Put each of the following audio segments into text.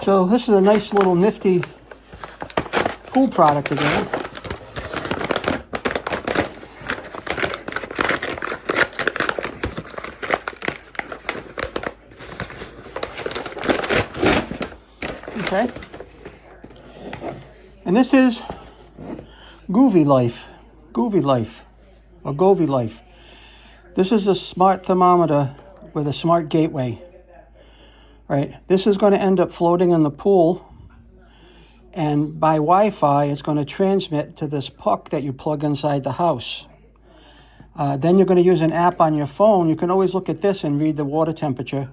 So this is a nice little nifty pool product again. Okay. And this is GoveeLife. GoveeLife. Or GoveeLife. This is a smart thermometer with a smart gateway. Right? This is going to end up floating in the pool, and by Wi-Fi it's going to transmit to this puck that you plug inside the house. Then you're going to use an app on your phone. You can always look at this and read the water temperature,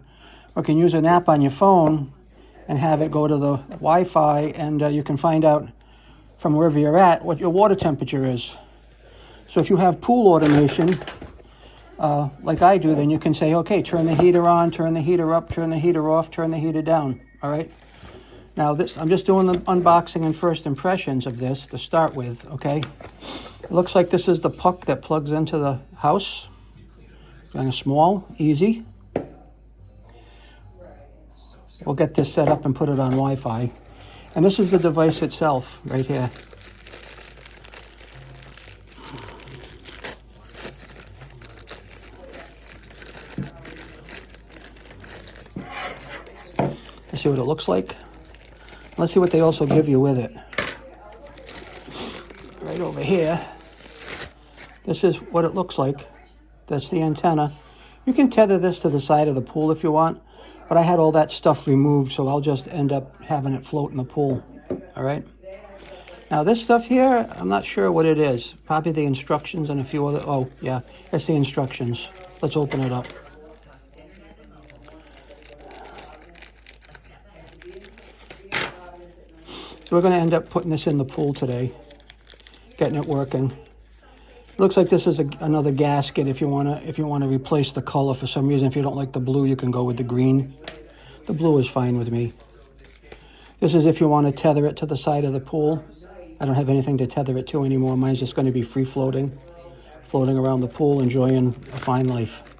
or you can use an app on your phone and have it go to the Wi-Fi, and you can find out from wherever you're at what your water temperature is. So if you have pool automation, like I do, then you can say, okay, turn the heater on, turn the heater up, turn the heater off, turn the heater down, all right? Now this, I'm just doing the unboxing and first impressions of this to start with, okay? It looks like this is the puck that plugs into the house. Kind of small, easy. We'll get this set up and put it on Wi-Fi. And this is the device itself, right here. Let's see what it looks like. Let's see what they also give you with it. Right over here, this is what it looks like. That's the antenna. You can tether this to the side of the pool if you want, but I had all that stuff removed, so I'll just end up having it float in the pool. All right. Now this stuff here, I'm not sure what it is. Probably the instructions and a few other, oh yeah, that's the instructions. Let's open it up. So we're going to end up putting this in the pool today, getting it working. It looks like this is another gasket if you want to replace the color for some reason. If you don't like the blue, you can go with the green. The blue is fine with me. This is if you want to tether it to the side of the pool. I don't have anything to tether it to anymore. Mine's just going to be free floating around the pool, enjoying a fine life.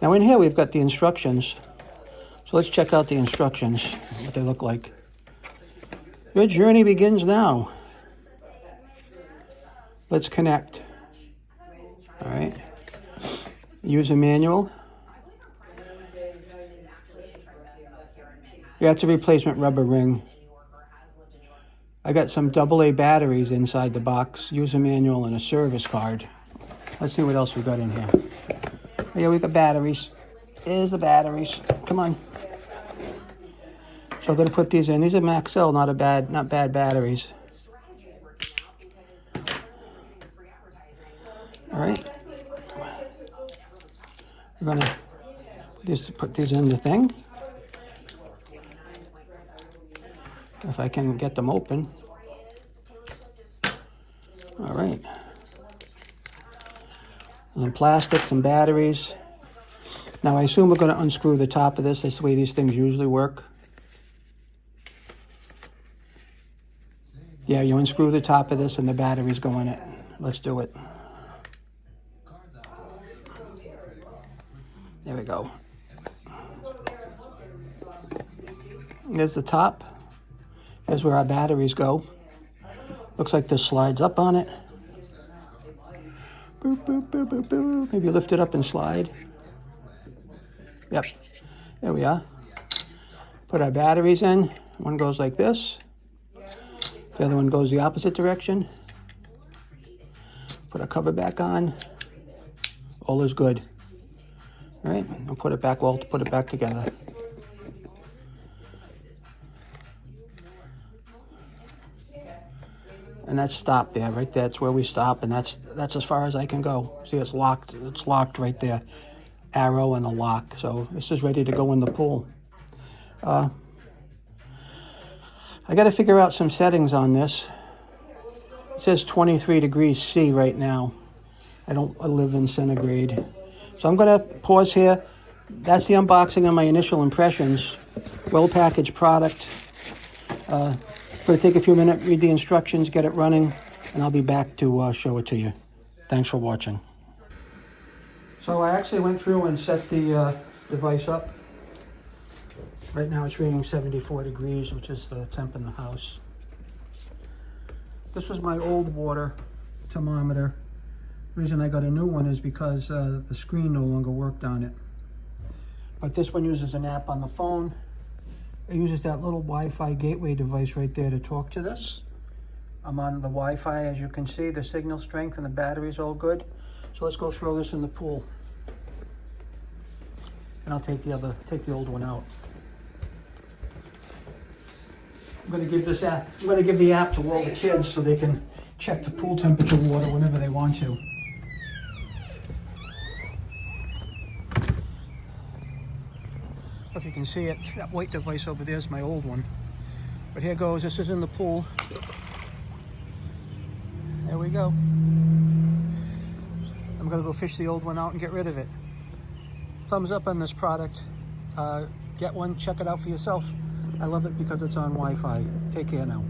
Now in here we've got the instructions. So let's check out the instructions, what they look like. Your journey begins now. Let's connect. All right. User manual. That's a replacement rubber ring. I got some AA batteries inside the box, user manual, and a service card. Let's see what else we got in here. Yeah, we got batteries. Here's the batteries. Come on. So I'm going to put these in. These are Maxell, not bad batteries. All right. We're going to put these in the thing. If I can get them open. All right. Some plastic, some batteries. Now I assume we're going to unscrew the top of this. That's the way these things usually work. Yeah, you unscrew the top of this and the batteries go in it. Let's do it. There we go. There's the top. There's where our batteries go. Looks like this slides up on it. Boop, boop, boop, boop, boop. Maybe lift it up and slide. Yep, there we are. Put our batteries in. One goes like this. The other one goes the opposite direction. Put our cover back on. All is good. All right, and put it back. Well, put it back together. And that's stopped there, right there. That's where we stop, and that's as far as I can go. See, it's locked. It's locked right there. Arrow and a lock. So this is ready to go in the pool. I got to figure out some settings on this. It says 23 degrees C right now. I live in centigrade. So I'm going to pause here. That's the unboxing of my initial impressions. Well-packaged product. Going to take a few minutes, read the instructions, get it running, and I'll be back to show it to you. Thanks for watching. So I actually went through and set the device up. Right now it's reading 74 degrees, which is the temp in the house. This was my old water thermometer. The reason I got a new one is because the screen no longer worked on it. But this one uses an app on the phone. It uses that little Wi-Fi gateway device right there to talk to this. I'm on the Wi-Fi, as you can see. The signal strength and the battery's all good. So let's go throw this in the pool. And I'll take the old one out. I'm going to give the app to all the kids so they can check the pool temperature water whenever they want to. If you can see it, that white device over there is my old one. But here goes, this is in the pool. There we go. I'm gonna go fish the old one out and get rid of it. Thumbs up on this product. Get one, check it out for yourself. I love it because it's on Wi-Fi. Take care now.